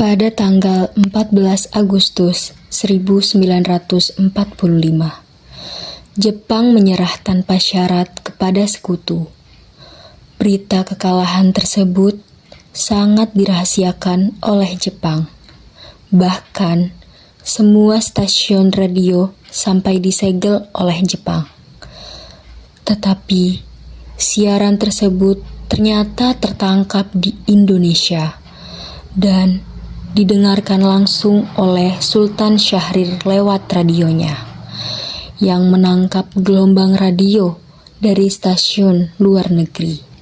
Pada tanggal 14 Agustus 1945, Jepang menyerah tanpa syarat kepada sekutu. Berita kekalahan tersebut sangat dirahasiakan oleh Jepang. Bahkan, semua stasiun radio sampai disegel oleh Jepang. Tetapi, siaran tersebut ternyata tertangkap di Indonesia dan didengarkan langsung oleh Sultan Syahrir lewat radionya, yang menangkap gelombang radio dari stasiun luar negeri.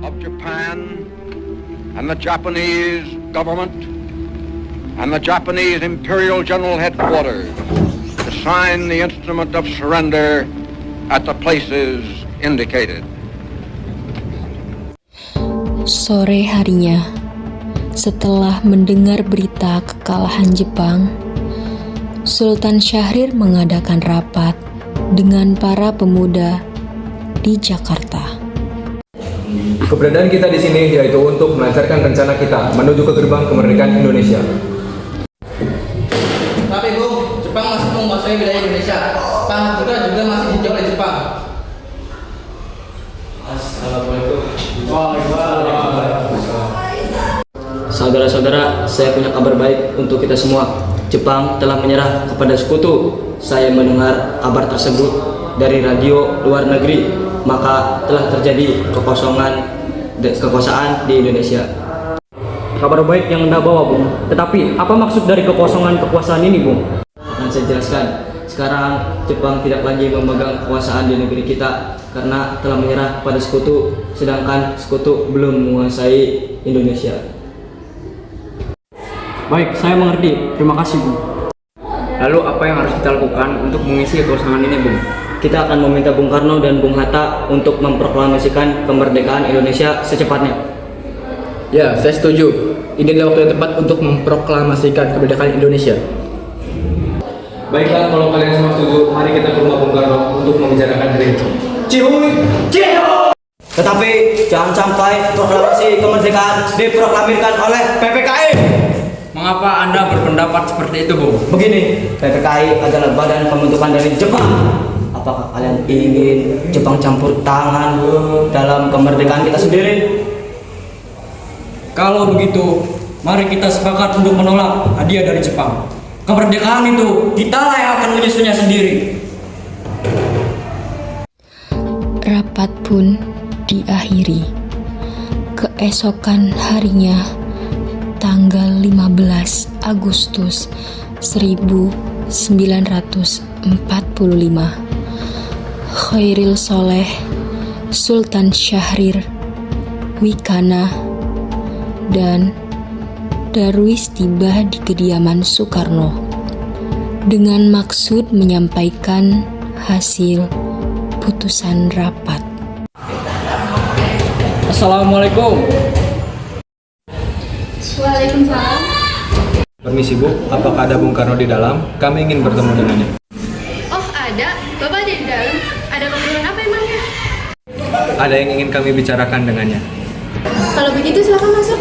Of Japan and the Japanese government and the Japanese Imperial General Headquarters to sign the instrument of surrender at the places indicated. Sore harinya, setelah mendengar berita kekalahan Jepang, Sultan Syahrir mengadakan rapat dengan para pemuda di Jakarta. Keberadaan kita di sini yaitu untuk melancarkan rencana kita menuju ke gerbang kemerdekaan Indonesia. Tapi Bung, Jepang masih menguasai wilayah Indonesia. Pantura juga masih dijajah oleh Jepang. Assalamualaikum. Saudara-saudara, saya punya kabar baik untuk kita semua. Jepang telah menyerah kepada sekutu. Saya mendengar kabar tersebut dari radio luar negeri, maka telah terjadi kekuasaan di Indonesia. Kabar baik yang Anda bawa, Bung. Tetapi, apa maksud dari kekosongan kekuasaan ini, Bung? Akan saya jelaskan. Sekarang Jepang tidak lagi memegang kekuasaan di negeri kita karena telah menyerah pada sekutu, sedangkan sekutu belum menguasai Indonesia. Baik, saya mengerti. Terima kasih, Bung. Lalu apa yang harus kita lakukan untuk mengisi kekosongan ini, Bung? Kita akan meminta Bung Karno dan Bung Hatta untuk memproklamasikan kemerdekaan Indonesia secepatnya. Ya, saya setuju. Ini adalah waktu yang tepat untuk memproklamasikan kemerdekaan Indonesia. Baiklah, kalau kalian semua setuju, mari kita ke rumah Bung Karno untuk membicarakan hal itu. Cihuy! Tetapi jangan sampai proklamasi kemerdekaan diproklamirkan oleh PPKI. Mengapa Anda berpendapat seperti itu, Bung? Begini, PPKI adalah badan pembentukan dari Jepang. Apakah kalian ingin Jepang campur tangan dalam kemerdekaan kita sendiri? Kalau begitu, mari kita sepakat untuk menolak hadiah dari Jepang. Kemerdekaan itu kitalah yang akan menyusunnya sendiri. Rapat pun diakhiri. Keesokan harinya, tanggal 15 Agustus 1945, Khairil Soleh, Sultan Syahrir, Wikana, dan Darwis tiba di kediaman Soekarno dengan maksud menyampaikan hasil putusan rapat. Assalamualaikum. Waalaikumsalam. Permisi Bu, apakah ada Bung Karno di dalam? Kami ingin bertemu dengannya. Oh ada, Bapak ada di dalam. Ada keperluan apa emangnya? Ada yang ingin kami bicarakan dengannya. Kalau begitu silakan masuk.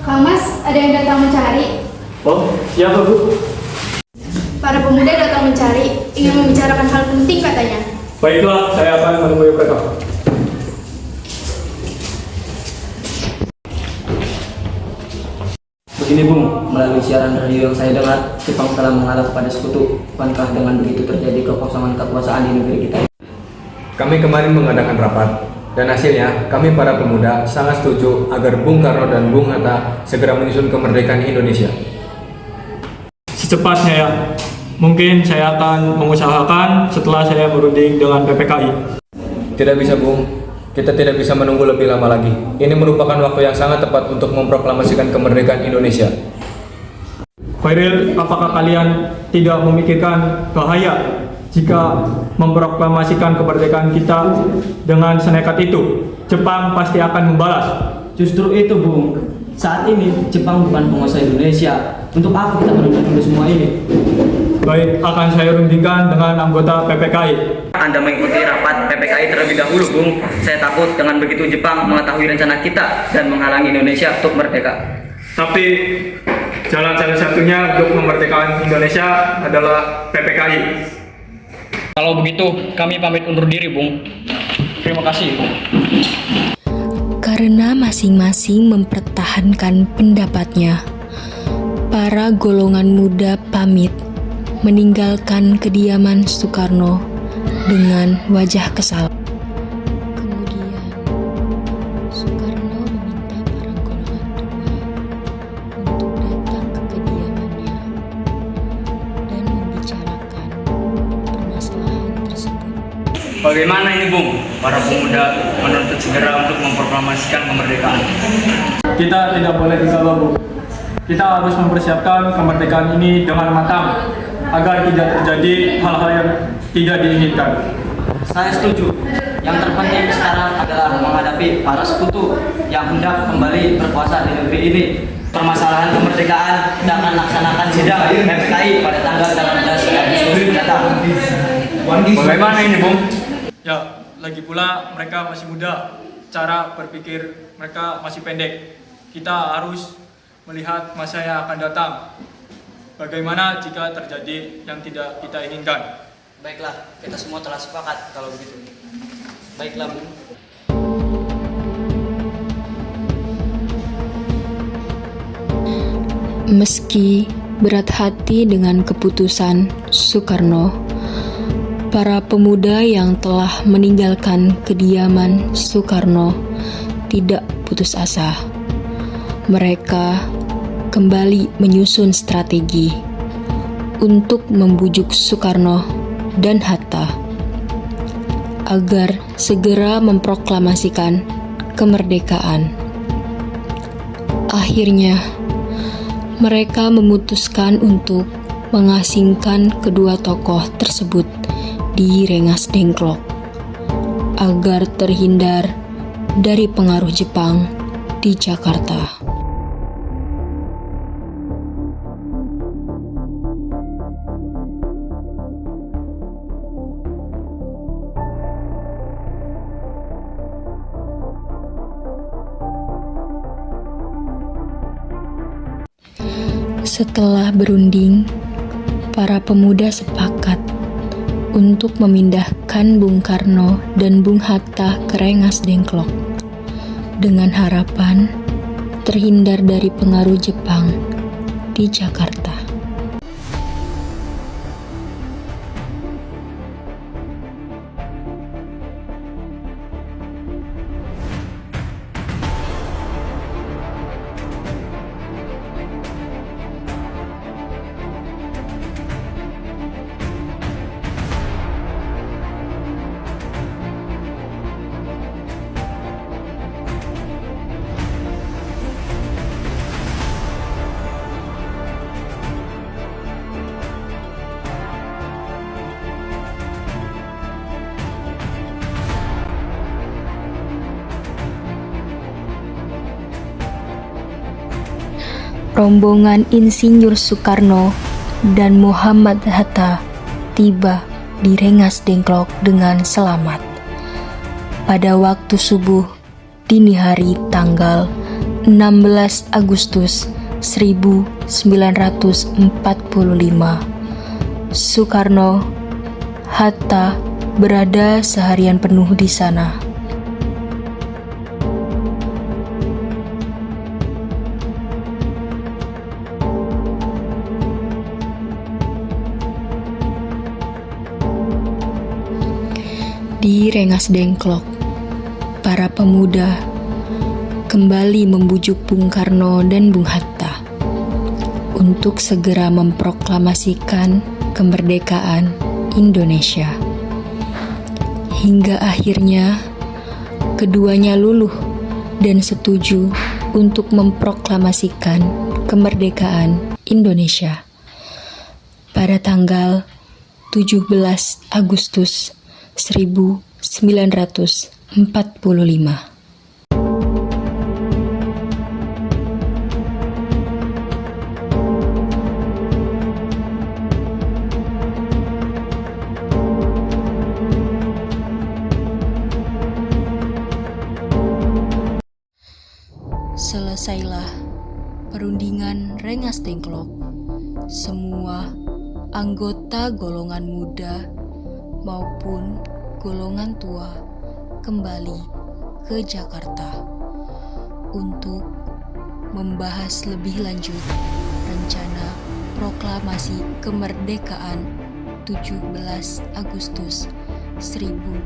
Kang Mas, ada yang datang mencari. Oh, siapa, Bu? Para pemuda datang mencari, ingin membicarakan hal penting katanya. Baiklah, saya akan menemui mereka. Begini Bung, melalui siaran radio yang saya dengar, Jepang telah mengalah kepada sekutu. Bukankah dengan begitu terjadi kekosongan kekuasaan di negeri kita? Kami kemarin mengadakan rapat, dan hasilnya kami para pemuda sangat setuju agar Bung Karno dan Bung Hatta segera menyusun kemerdekaan Indonesia. Secepatnya ya. Mungkin saya akan mengusahakan setelah saya berunding dengan PPKI. Tidak bisa, Bung. Kita tidak bisa menunggu lebih lama lagi. Ini merupakan waktu yang sangat tepat untuk memproklamasikan kemerdekaan Indonesia. Khairil, apakah kalian tidak memikirkan bahaya jika memproklamasikan kemerdekaan kita dengan senekat itu? Jepang pasti akan membalas. Justru itu, Bung. Saat ini Jepang bukan penguasa Indonesia. Untuk apa kita menunda semua ini? Baik, akan saya rundingkan dengan anggota PPKI. Anda mengikuti rapat PPKI terlebih dahulu, Bung. Saya takut dengan begitu Jepang mengetahui rencana kita dan menghalangi Indonesia untuk merdeka. Tapi jalan satu-satunya untuk memerdekakan Indonesia adalah PPKI. Kalau begitu, kami pamit undur diri, Bung. Terima kasih, Bung. Karena masing-masing mempertahankan pendapatnya, para golongan muda pamit meninggalkan kediaman Soekarno dengan wajah kesal. Kemudian, Soekarno meminta para golongan tua untuk datang ke kediamannya dan membicarakan permasalahan tersebut. Bagaimana ini, Bung? Para pemuda menuntut segera untuk memproklamasikan kemerdekaan. Kita tidak boleh gegabah, Bu. Kita harus mempersiapkan kemerdekaan ini dengan matang agar tidak terjadi hal-hal yang tidak diinginkan. Saya setuju. Yang terpenting sekarang adalah menghadapi para sekutu yang hendak kembali berkuasa di negeri ini. Permasalahan kemerdekaan kita akan laksanakan sidang PPKI pada tanggal 18 Agustus mendatang. Bagaimana ini, Bung? Ya, lagi pula mereka masih muda. Cara berpikir mereka masih pendek. Kita harus melihat masa yang akan datang. Bagaimana jika terjadi yang tidak kita inginkan? Baiklah, kita semua telah sepakat kalau begitu. Baiklah, Bung. Meski berat hati dengan keputusan Soekarno, para pemuda yang telah meninggalkan kediaman Soekarno tidak putus asa. Mereka kembali menyusun strategi untuk membujuk Soekarno dan Hatta agar segera memproklamasikan kemerdekaan. Akhirnya, mereka memutuskan untuk mengasingkan kedua tokoh tersebut di Rengas Dengklok agar terhindar dari pengaruh Jepang di Jakarta. Setelah berunding, para pemuda sepakat untuk memindahkan Bung Karno dan Bung Hatta ke Rengas Dengklok dengan harapan terhindar dari pengaruh Jepang di Jakarta. Rombongan Insinyur Soekarno dan Muhammad Hatta tiba di Rengas Dengklok dengan selamat. Pada waktu subuh dini hari tanggal 16 Agustus 1945, Soekarno Hatta berada seharian penuh di sana. Di Rengas Dengklok, para pemuda kembali membujuk Bung Karno dan Bung Hatta untuk segera memproklamasikan kemerdekaan Indonesia. Hingga akhirnya keduanya luluh dan setuju untuk memproklamasikan kemerdekaan Indonesia pada tanggal 17 Agustus 1945. Selesailah perundingan Rengas Dengklok. Semua anggota golongan muda maupun golongan tua kembali ke Jakarta untuk membahas lebih lanjut rencana proklamasi kemerdekaan 17 Agustus 1945.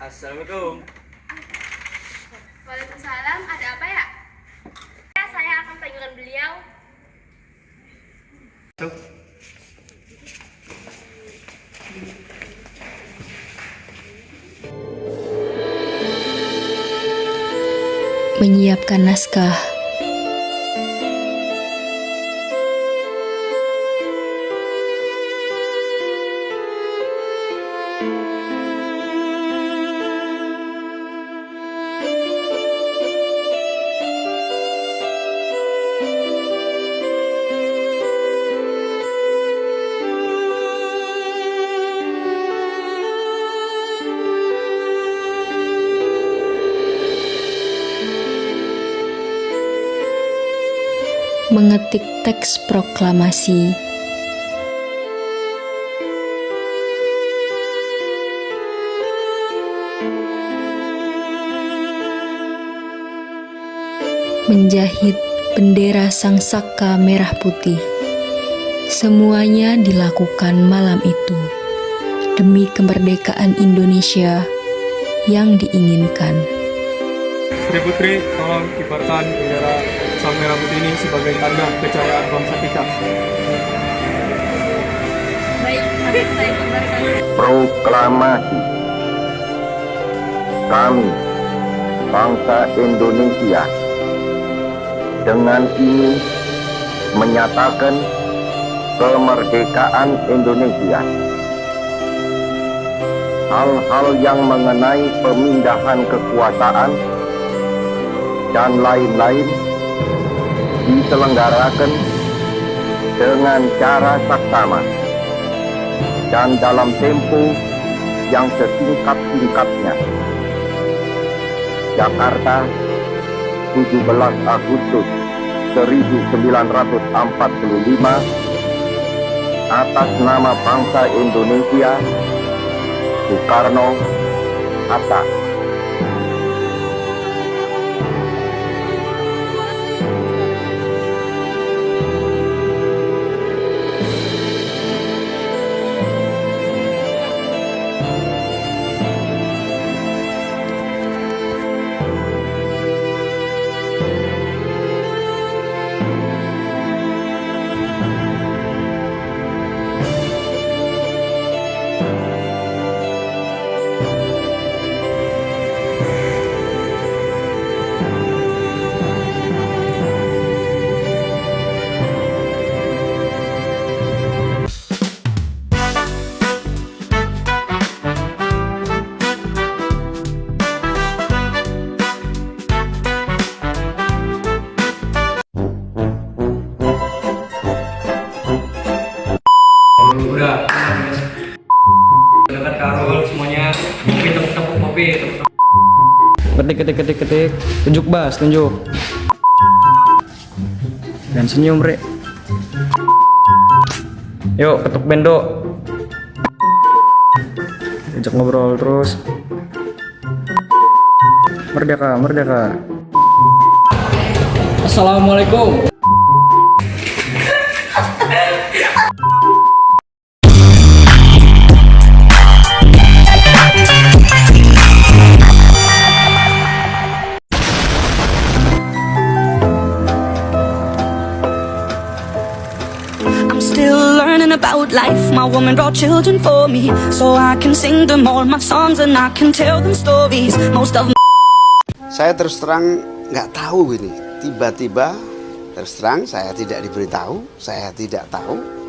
Assalamualaikum. Waalaikumsalam, ada apa ya? Ya, saya akan panggilkan beliau. Menyiapkan naskah. Mengetik teks proklamasi. Menjahit bendera Sang Saka merah putih. Semuanya dilakukan malam itu demi kemerdekaan Indonesia yang diinginkan. Sri Putri, tolong kibarkan bendera Sang Merah Putih ini sebagai tanda kejayaan bangsa kita. Baik, akan saya kibarkan. Proklamasi. Kami, bangsa Indonesia, dengan ini menyatakan kemerdekaan Indonesia. Hal-hal yang mengenai pemindahan kekuasaan dan lain-lain diselenggarakan dengan cara saksama dan dalam tempo yang sesingkat-singkatnya. Jakarta, 17 Agustus 1945, atas nama bangsa Indonesia, Soekarno, Hatta. Udah, dekat Karol semuanya. Kopi, tepuk kopi. Ketik. Tunjuk Bas, tunjuk. Dan senyum, Rek. Yuk, ketuk bendo. Ajak ngobrol terus. Merdeka. Assalamualaikum. still learning about life. My woman brought children for me, so I can sing them all my songs and I can tell them stories. Most of Saya terus terang nggak tahu ini. Tiba-tiba terus terang saya tidak diberitahu, saya tidak tahu.